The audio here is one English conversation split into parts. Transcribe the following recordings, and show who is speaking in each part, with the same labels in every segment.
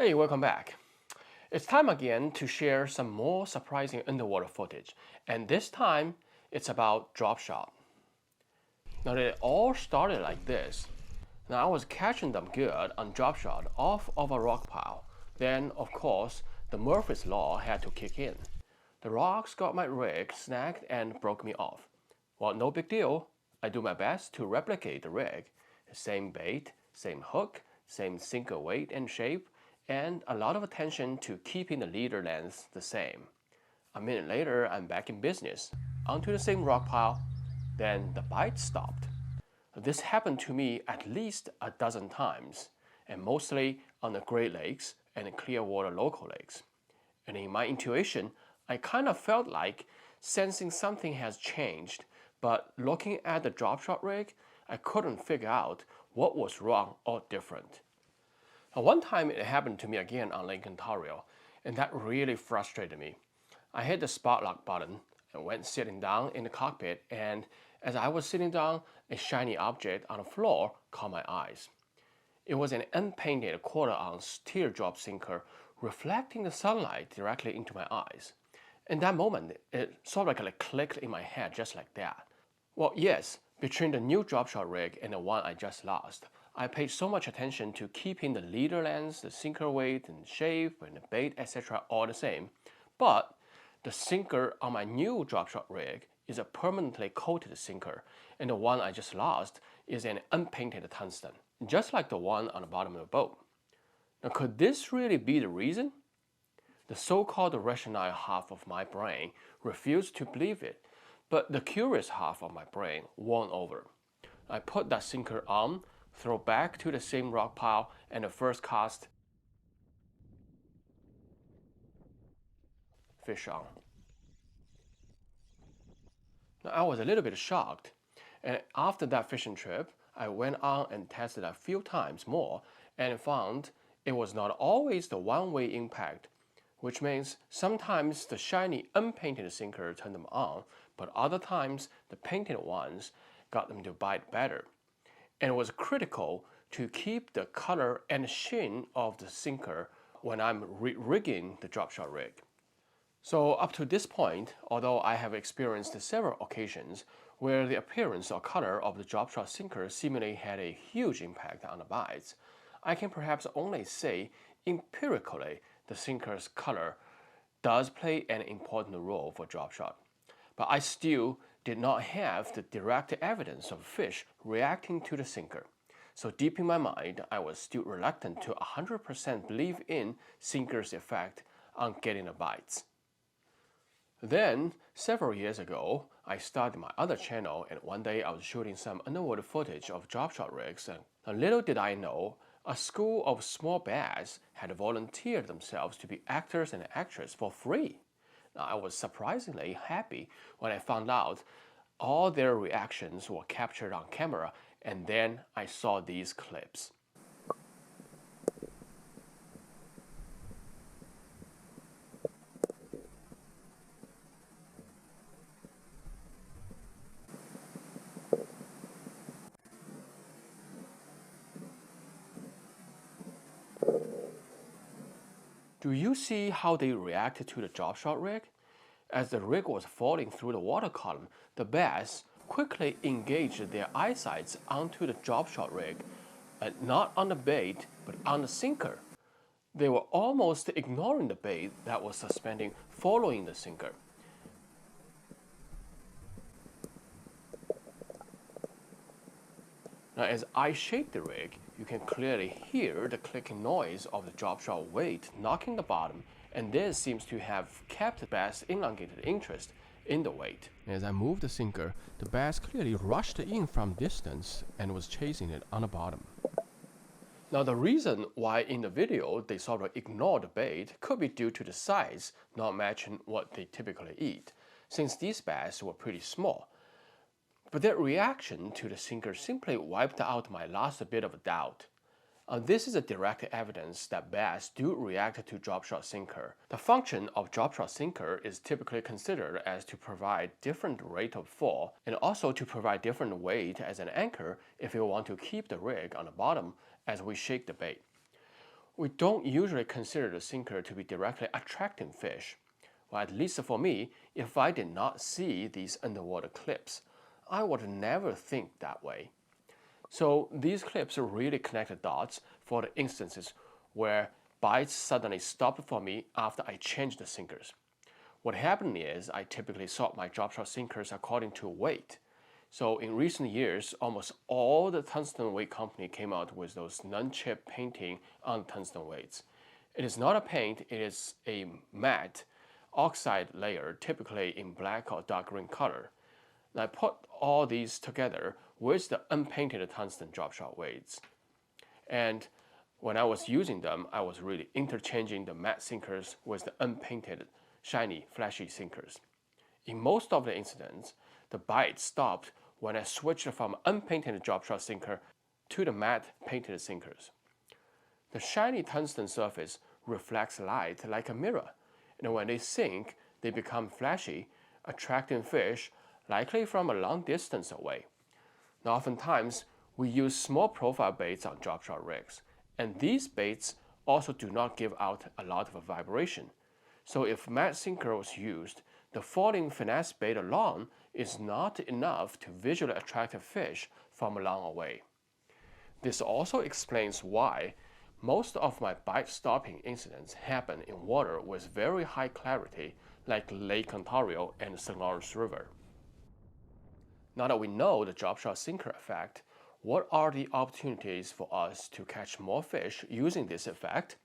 Speaker 1: Hey, welcome back. It's time again to share some more surprising underwater footage, and this time it's about Dropshot. Now it all started like this. Now I was catching them good on Dropshot off of a rock pile. Then, of course, the Murphy's Law had to kick in. The rocks got my rig snagged and broke me off. Well, no big deal. I do my best to replicate the rig. Same bait, same hook, same sinker weight and shape, and a lot of attention to keeping the leader length the same. A minute later, I'm back in business, onto the same rock pile. Then the bite stopped. This happened to me at least a dozen times, and mostly on the Great Lakes and Clearwater local lakes. And in my intuition, I kind of felt like sensing something has changed, but looking at the Dropshot rig, I couldn't figure out what was wrong or different. One time it happened to me again on Lake Ontario, and that really frustrated me. I hit the spot lock button and went sitting down in the cockpit, and as I was sitting down, a shiny object on the floor caught my eyes. It was an unpainted quarter-ounce teardrop sinker reflecting the sunlight directly into my eyes. In that moment, it sort of like clicked in my head just like that. Well, yes, between the new Dropshot rig and the one I just lost, I paid so much attention to keeping the leader length, the sinker weight and shape and the bait, etc. all the same. But the sinker on my new Dropshot rig is a permanently coated sinker, and the one I just lost is an unpainted tungsten, just like the one on the bottom of the boat. Now, could this really be the reason? The so-called rational half of my brain refused to believe it, but the curious half of my brain won over. I put that sinker on, throw back to the same rock pile, and the first cast, fish on. Now, I was a little bit shocked, and after that fishing trip, I went on and tested a few times more and found it was not always the one-way impact, which means sometimes the shiny unpainted sinker turned them on, but other times the painted ones got them to bite better. And it was critical to keep the color and sheen of the sinker when I'm rigging the Dropshot rig. So up to this point, although I have experienced several occasions where the appearance or color of the Dropshot sinker seemingly had a huge impact on the bites, I can perhaps only say empirically the sinker's color does play an important role for Dropshot. But I still did not have the direct evidence of fish reacting to the sinker. So deep in my mind, I was still reluctant to 100% believe in sinker's effect on getting the bites. Then, several years ago, I started my other channel, and one day I was shooting some underwater footage of Dropshot rigs, and little did I know, a school of small bass had volunteered themselves to be actors and actresses for free. Now, I was surprisingly happy when I found out all their reactions were captured on camera, and then I saw these clips. Do you see how they reacted to the Dropshot rig? As the rig was falling through the water column, the bass quickly engaged their eyesights onto the Dropshot rig, and not on the bait, but on the sinker. They were almost ignoring the bait that was suspending following the sinker. Now, as I shake the rig, you can clearly hear the clicking noise of the Dropshot weight knocking the bottom, and this seems to have kept the bass' elongated interest in the weight. As I moved the sinker, the bass clearly rushed in from distance and was chasing it on the bottom. Now, the reason why in the video they sort of ignored the bait could be due to the size not matching what they typically eat, since these bass were pretty small. But their reaction to the sinker simply wiped out my last bit of doubt. This is a direct evidence that bass do react to Dropshot sinker. The function of Dropshot sinker is typically considered as to provide different rate of fall and also to provide different weight as an anchor if you want to keep the rig on the bottom as we shake the bait. We don't usually consider the sinker to be directly attracting fish. Well, at least for me, if I did not see these underwater clips, I would never think that way. So these clips really connect the dots for the instances where bites suddenly stopped for me after I changed the sinkers. What happened is I typically sort my drop shot sinkers according to weight. So in recent years, almost all the tungsten weight company came out with those non-chip painting on tungsten weights. It is not a paint, it is a matte oxide layer, typically in black or dark green color. And I put all these together with the unpainted tungsten drop shot weights. And when I was using them, I was really interchanging the matte sinkers with the unpainted, shiny, flashy sinkers. In most of the incidents, the bite stopped when I switched from unpainted drop shot sinker to the matte painted sinkers. The shiny tungsten surface reflects light like a mirror, and when they sink, they become flashy, attracting fish likely from a long distance away. Now, oftentimes, we use small profile baits on drop shot rigs, and these baits also do not give out a lot of vibration. So if matte sinker was used, the falling finesse bait alone is not enough to visually attract a fish from a long away. This also explains why most of my bite stopping incidents happen in water with very high clarity, like Lake Ontario and St. Lawrence River. Now that we know the drop shot sinker effect, what are the opportunities for us to catch more fish using this effect?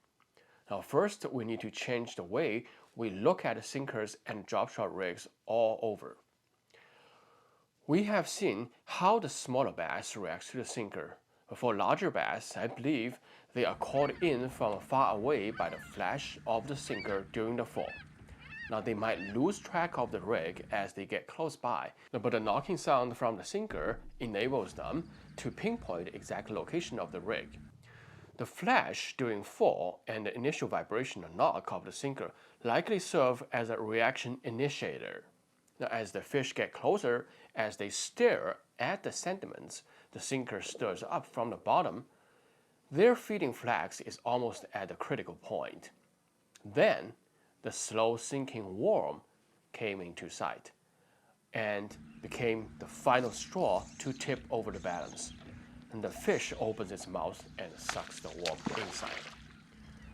Speaker 1: Now first, we need to change the way we look at sinkers and drop shot rigs all over. We have seen how the smaller bass reacts to the sinker. But for larger bass, I believe they are called in from far away by the flash of the sinker during the fall. Now they might lose track of the rig as they get close by, but the knocking sound from the sinker enables them to pinpoint the exact location of the rig. The flash during fall and the initial vibration or knock of the sinker likely serve as a reaction initiator. Now, as the fish get closer, as they stare at the sediments the sinker stirs up from the bottom, their feeding flags is almost at the critical point. Then, the slow sinking worm came into sight and became the final straw to tip over the balance. And the fish opens its mouth and sucks the worm inside.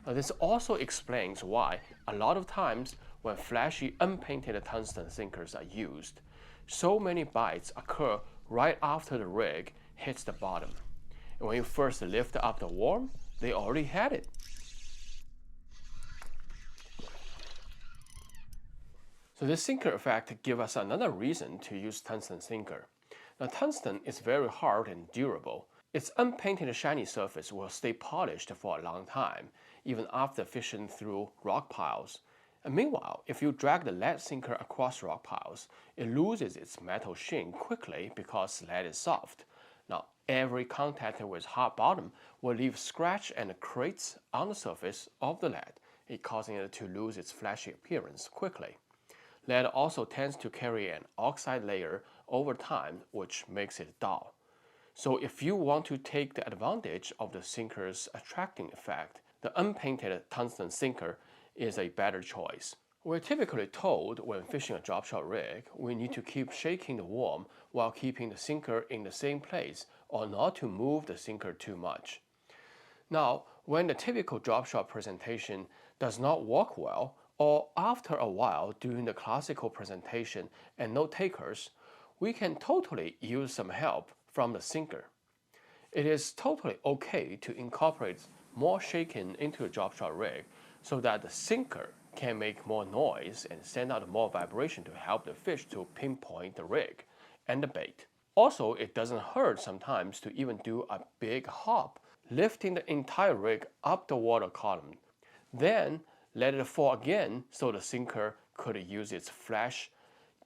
Speaker 1: Now, this also explains why a lot of times when flashy unpainted tungsten sinkers are used, so many bites occur right after the rig hits the bottom. And when you first lift up the worm, they already had it. So this sinker effect gives us another reason to use tungsten sinker. Now tungsten is very hard and durable. Its unpainted shiny surface will stay polished for a long time, even after fishing through rock piles. And meanwhile, if you drag the lead sinker across rock piles, it loses its metal sheen quickly because lead is soft. Now, every contact with hard bottom will leave scratch and crates on the surface of the lead, causing it to lose its flashy appearance quickly. Lead also tends to carry an oxide layer over time, which makes it dull. So if you want to take the advantage of the sinker's attracting effect, the unpainted tungsten sinker is a better choice. We're typically told when fishing a drop shot rig, we need to keep shaking the worm while keeping the sinker in the same place or not to move the sinker too much. Now, when the typical drop shot presentation does not work well, or after a while during the classical presentation and no takers, we can totally use some help from the sinker. It is totally okay to incorporate more shaking into a drop shot rig so that the sinker can make more noise and send out more vibration to help the fish to pinpoint the rig and the bait. Also, it doesn't hurt sometimes to even do a big hop, lifting the entire rig up the water column. Then let it fall again so the sinker could use its flash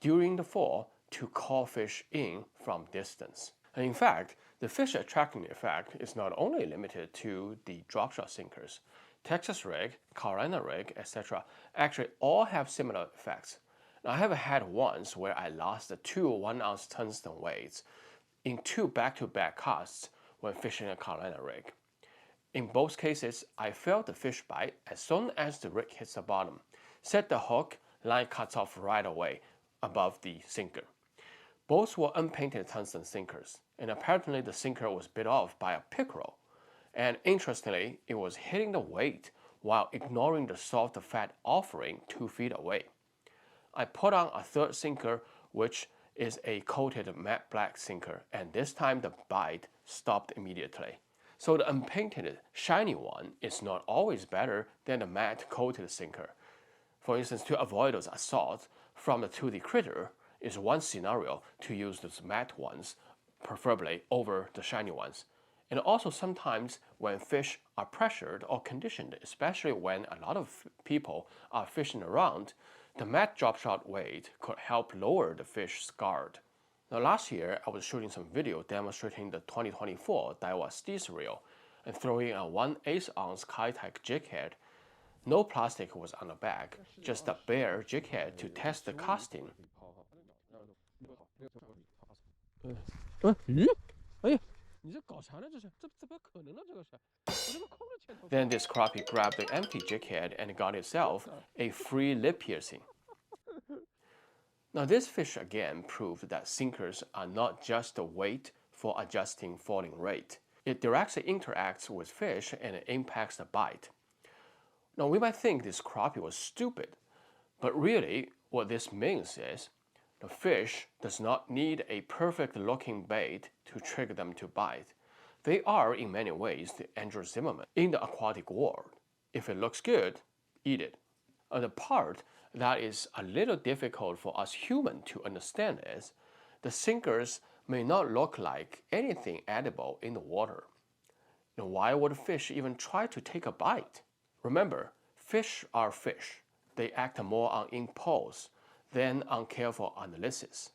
Speaker 1: during the fall to call fish in from distance. And in fact, the fish attracting effect is not only limited to the drop shot sinkers. Texas rig, Carolina rig, etc. actually all have similar effects. Now, I have had once where I lost the 2 1-ounce tungsten weights in 2 back-to-back casts when fishing a Carolina rig. In both cases, I felt the fish bite as soon as the rig hits the bottom. Set the hook, line cuts off right away above the sinker. Both were unpainted tungsten sinkers, and apparently the sinker was bit off by a pickerel. And interestingly, it was hitting the weight while ignoring the soft fat offering 2 feet away. I put on a third sinker, which is a coated matte black sinker, and this time the bite stopped immediately. So the unpainted shiny one is not always better than the matte coated sinker. For instance, to avoid those assaults from the 2D critter is one scenario to use those matte ones, preferably over the shiny ones. And also sometimes when fish are pressured or conditioned, especially when a lot of people are fishing around, the matte drop shot weight could help lower the fish's guard. Now last year, I was shooting some video demonstrating the 2024 Daiwa Steez reel and throwing a 1/8 ounce Kai-Tak jig head. No plastic was on the back, just a bare jig head to test the casting. Then this crappie grabbed the empty jig head and got itself a free lip piercing. Now this fish again proved that sinkers are not just a weight for adjusting falling rate. It directly interacts with fish and it impacts the bite. Now we might think this crappie was stupid, but really what this means is the fish does not need a perfect looking bait to trigger them to bite. They are in many ways the Andrew Zimmerman in the aquatic world. If it looks good, eat it. And the part that is a little difficult for us humans to understand is the sinkers may not look like anything edible in the water. Now, why would a fish even try to take a bite? Remember, fish are fish. They act more on impulse than on careful analysis.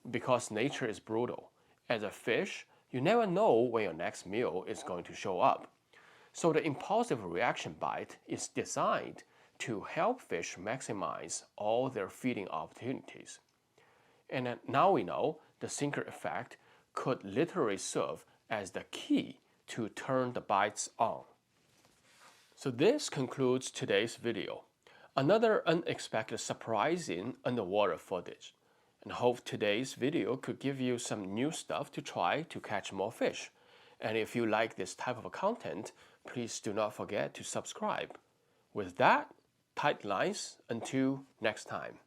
Speaker 1: Because nature is brutal. As a fish, you never know when your next meal is going to show up. So the impulsive reaction bite is designed to help fish maximize all their feeding opportunities. And now we know the sinker effect could literally serve as the key to turn the bites on. So this concludes today's video. Another unexpected surprising underwater footage. And I hope today's video could give you some new stuff to try to catch more fish. And if you like this type of content, please do not forget to subscribe. With that, tight lines until next time.